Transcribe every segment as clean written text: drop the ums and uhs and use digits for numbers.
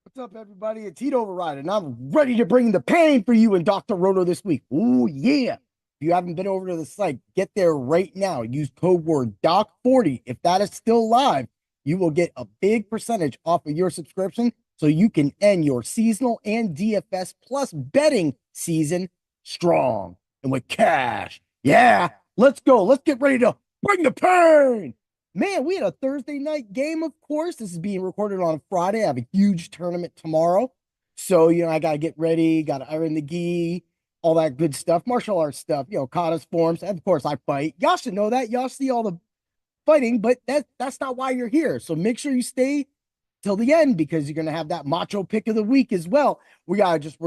What's up, everybody? It's Heat Override, and I'm ready to bring the pain for you and Dr. Roto this week. Oh, yeah. If you haven't been over to the site, get there right now. Use code word DOC40. If that is still live, you will get a big percentage off of your subscription so you can end your seasonal and DFS plus betting season strong and with cash. Yeah, let's go. Let's get ready to bring the pain. Man, we had a Thursday night game, of course. This is being recorded on Friday. I have a huge tournament tomorrow. So, I got to get ready, got to iron the gi, all that good stuff, martial arts stuff, kata's forms. And of course, I fight. Y'all should know that. Y'all see all the fighting, but that's not why you're here. So make sure you stay till the end because you're going to have that macho pick of the week as well. We're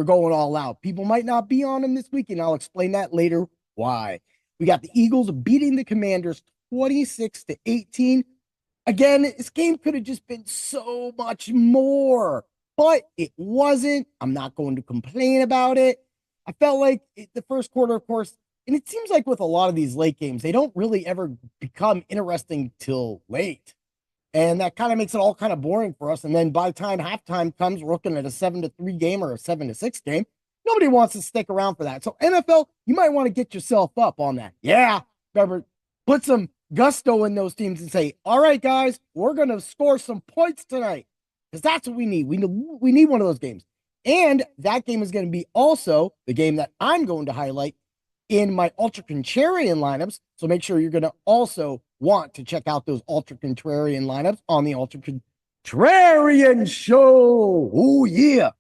going all out. People might not be on them this week, and I'll explain that later why. We got the Eagles beating the Commanders 26-18. Again, this game could have just been so much more, but it wasn't. I'm not going to complain about it. I felt like the first quarter, of course, and it seems like with a lot of these late games, they don't really ever become interesting till late. And that kind of makes it all kind of boring for us. And then by the time halftime comes, we're looking at a 7-3 game or a 7-6 game. Nobody wants to stick around for that. So NFL, you might want to get yourself up on that. Yeah, remember, put some gusto in those teams and say, all right, guys, we're going to score some points tonight because that's what we need. We need one of those games. And that game is going to be also the game that I'm going to highlight in my Ultra Contrarian lineups. So make sure you're going to also want to check out those Ultra Contrarian lineups on the Ultra Contrarian Show. Oh, yeah.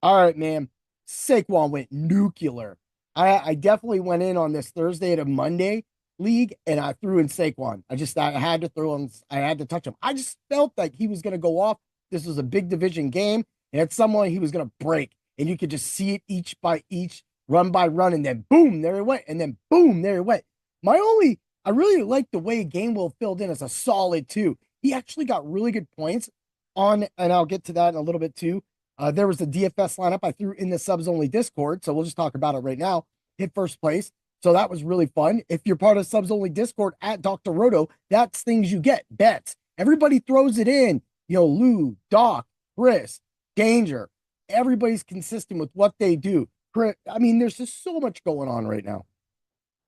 All right, man. Saquon went nuclear. I definitely went in on this Thursday to Monday league, and I threw in Saquon. I had to throw him. I had to touch him. I just felt like he was going to go off. This was a big division game, and at some point he was going to break, and you could just see it each by each, run by run, and then boom, there it went, and then boom, there it went. I really liked the way Gainwell filled in as a solid two. He actually got really good points on, and I'll get to that in a little bit too. There was a DFS lineup I threw in the subs only Discord, so we'll just talk about it right now. Hit first place. So that was really fun. If you're part of subs only Discord at Dr. Roto, that's things you get. Bets. Everybody throws it in. Lou, Doc, Chris, Danger. Everybody's consistent with what they do. I mean, there's just so much going on right now.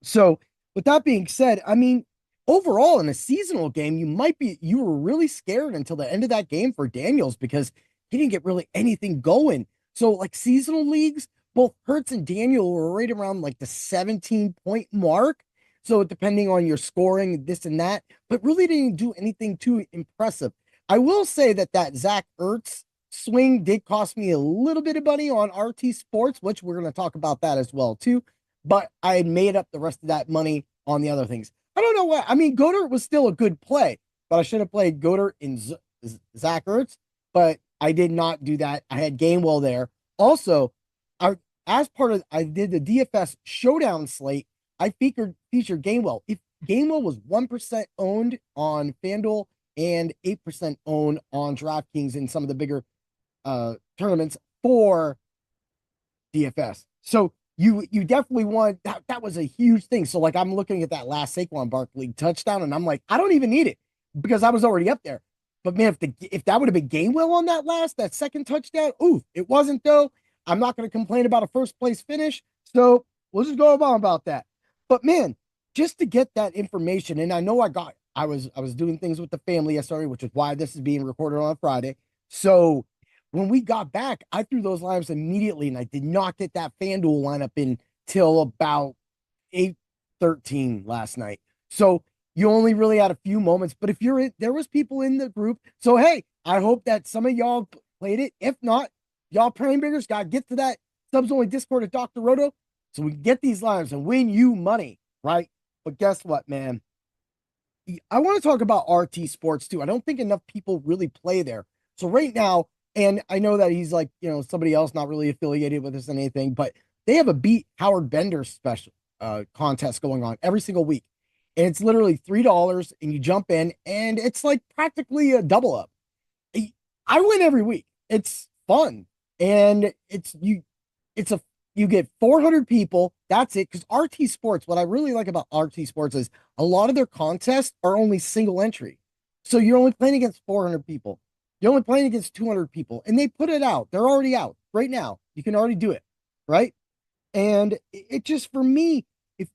So with that being said, I mean, overall in a seasonal game, you were really scared until the end of that game for Daniels because he didn't get really anything going. So like seasonal leagues, both Hurts and Daniel were right around like the 17-point mark. So depending on your scoring, this and that, but really didn't do anything too impressive. I will say that Zach Ertz swing did cost me a little bit of money on RT Sports, which we're going to talk about that as well too. But I had made up the rest of that money on the other things. I don't know what. I mean, Goddard was still a good play, but I should have played Goddard in Zach Ertz, but I did not do that. I had Gainwell there. Also, I did the DFS showdown slate. I featured Gainwell. If Gainwell was 1% owned on FanDuel and 8% owned on DraftKings in some of the bigger tournaments for DFS. So you definitely want that was a huge thing. So like I'm looking at that last Saquon Barkley touchdown and I'm like, I don't even need it because I was already up there. But man, if that would have been Gainwell on that second touchdown, ooh, it wasn't though. I'm not going to complain about a first place finish. So we'll just go on about that. But man, just to get that information, and I know I was doing things with the family yesterday, which is why this is being recorded on Friday. So when we got back, I threw those lineups immediately, and I did not get that FanDuel lineup in till about 8:13 last night. So you only really had a few moments, but there was people in the group. So hey, I hope that some of y'all played it. If not, y'all praying biggers got to get to that subs only Discord at Dr. Roto so we can get these lineups and win you money, right? But guess what, man? I want to talk about RT Sports too. I don't think enough people really play there. So right now, and I know that he's like, somebody else not really affiliated with us and anything, but they have a Beat Howard Bender special contest going on every single week. And it's literally $3 and you jump in and it's like practically a double up. I win every week. It's fun. And you get 400 people. That's it. Because RT Sports, what I really like about RT Sports is a lot of their contests are only single entry. So you're only playing against 400 people. You're only playing against 200 people, and they put it out. They're already out right now. You can already do it, right? And it just, for me, if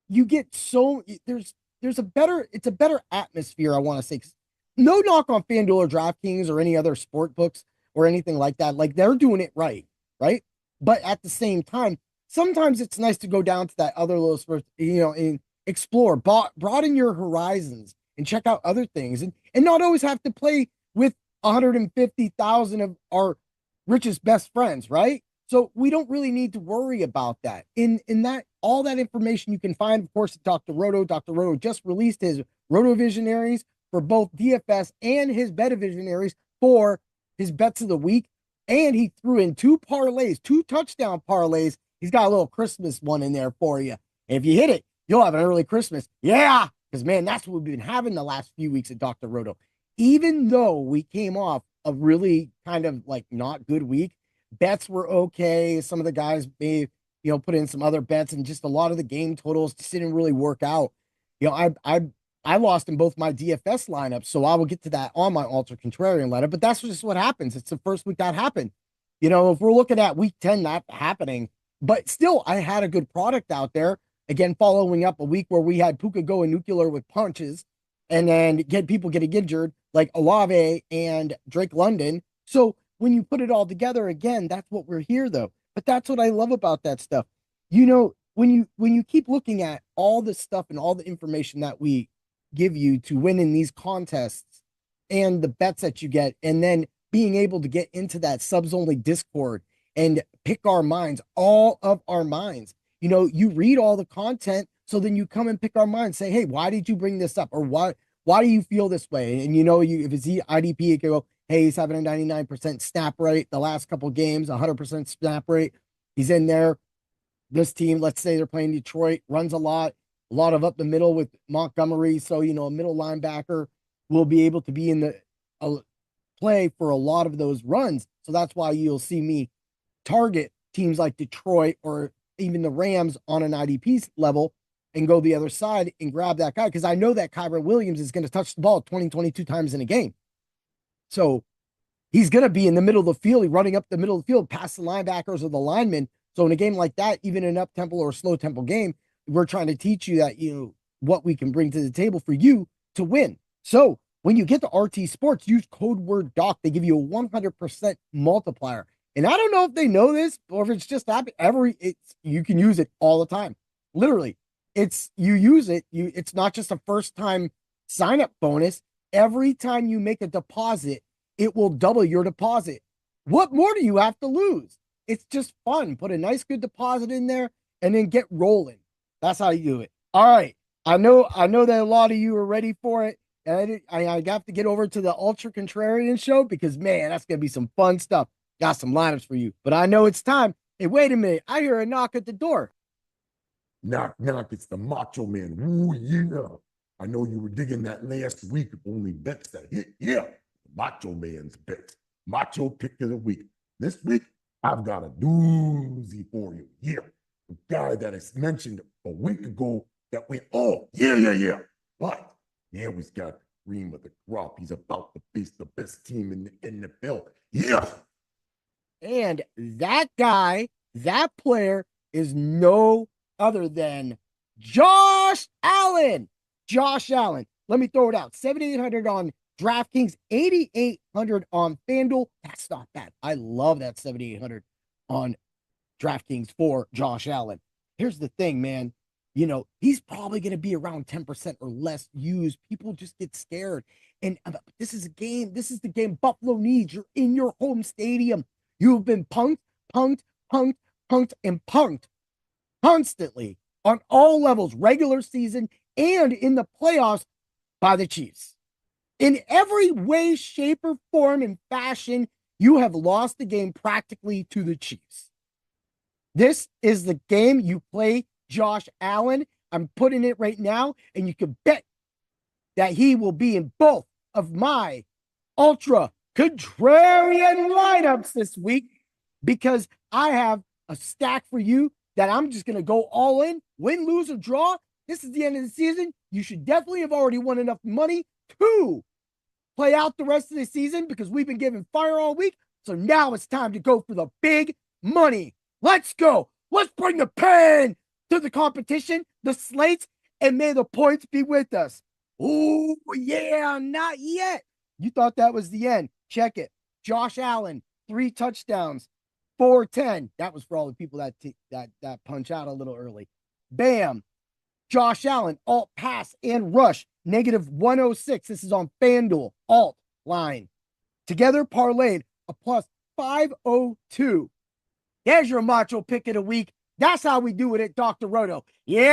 you get so there's a better it's a better atmosphere. I want to say, 'cause no knock on FanDuel or DraftKings or any other sport books or anything like that. Like, they're doing it right, right? But at the same time, sometimes it's nice to go down to that other little sport, and explore, broaden your horizons, and check out other things, and not always have to play with 150,000 of our richest best friends, right? So we don't really need to worry about that. In that, all that information you can find, of course, at Dr. Roto. Dr. Roto just released his Roto Visionaries for both DFS and his Beta Visionaries for his bets of the week. And he threw in two parlays, two touchdown parlays. He's got a little Christmas one in there for you. And if you hit it, you'll have an early Christmas. Yeah, because, man, that's what we've been having the last few weeks at Dr. Roto. Even though we came off a really kind of like not good week, bets were okay. Some of the guys may, put in some other bets, and just a lot of the game totals just didn't really work out. I lost in both my DFS lineups, so I will get to that on my Ultra Contrarian lineup. But that's just what happens. It's the first week that happened. If we're looking at week 10 not happening, but still, I had a good product out there. Again, following up a week where we had Puka going nuclear with punches, and then get people getting injured like Olave and Drake London. So when you put it all together, again, that's what we're here, though. But that's what I love about that stuff. When you keep looking at all the stuff and all the information that we give you to win in these contests, and the bets that you get, and then being able to get into that subs only Discord and pick our minds, all of our minds. You read all the content, so then you come and pick our minds, say, hey, why did you bring this up? Or why do you feel this way? And if it's the IDP, it can go, hey, he's having a 99% snap rate the last couple games, 100% snap rate. He's in there. This team, let's say they're playing Detroit, runs a lot of up the middle with Montgomery. So, a middle linebacker will be able to be in the play for a lot of those runs. So that's why you'll see me target teams like Detroit or even the Rams on an IDP level and go the other side and grab that guy, because I know that Kyren Williams is going to touch the ball 22 times in a game. So he's going to be in the middle of the field, running up the middle of the field past the linebackers or the linemen. So in a game like that, even an up-tempo or a slow-tempo game, we're trying to teach you that, what we can bring to the table for you to win. So when you get to RT Sports, use code word DOC. They give you a 100% multiplier. And I don't know if they know this or if it's just happened. You can use it all the time. Literally, you use it. It's not just a first time sign up bonus. Every time you make a deposit, it will double your deposit. What more do you have to lose? It's just fun. Put a nice, good deposit in there and then get rolling. That's how you do it. All right. I know that a lot of you are ready for it. And I have to get over to the Ultra Contrarian show because, man, that's going to be some fun stuff. Got some lineups for you. But I know it's time. Hey, wait a minute. I hear a knock at the door. Knock, knock. It's the Macho Man. Ooh, yeah. I know you were digging that last week of only bets that hit. Yeah. Macho Man's bets. Macho pick of the week. This week, I've got a doozy for you. Yeah. The guy that I mentioned a week ago that went, oh, yeah. But now he's got cream of the crop. He's about to face the best team in the NFL. Yeah. And that guy, that player is no other than Josh Allen. Josh Allen. Let me throw it out. 7,800 on DraftKings, 8,800 on FanDuel. That's not bad. I love that 7,800 on DraftKings for Josh Allen. Here's the thing, man. He's probably going to be around 10% or less used. People just get scared. And this is a game. This is the game Buffalo needs. You're in your home stadium. You've been punked, and punked constantly on all levels, regular season and in the playoffs, by the Chiefs. In every way, shape, or form and fashion, you have lost the game practically to the Chiefs. This is the game you play Josh Allen. I'm putting it right now, and you can bet that he will be in both of my Ultra Contrarian lineups this week, because I have a stack for you that I'm just going to go all in, win, lose, or draw. This is the end of the season. You should definitely have already won enough money to play out the rest of the season because we've been giving fire all week. So now it's time to go for the big money. Let's go. Let's bring the pen to the competition, the slates, and may the points be with us. Oh, yeah, not yet. You thought that was the end. Check it. Josh Allen, 3 touchdowns, 410. That was for all the people that punch out a little early. Bam. Josh Allen, alt pass and rush, -106. This is on FanDuel, alt line. Together parlayed a plus 502. There's your macho pick of the week. That's how we do it at Dr. Roto. Yeah.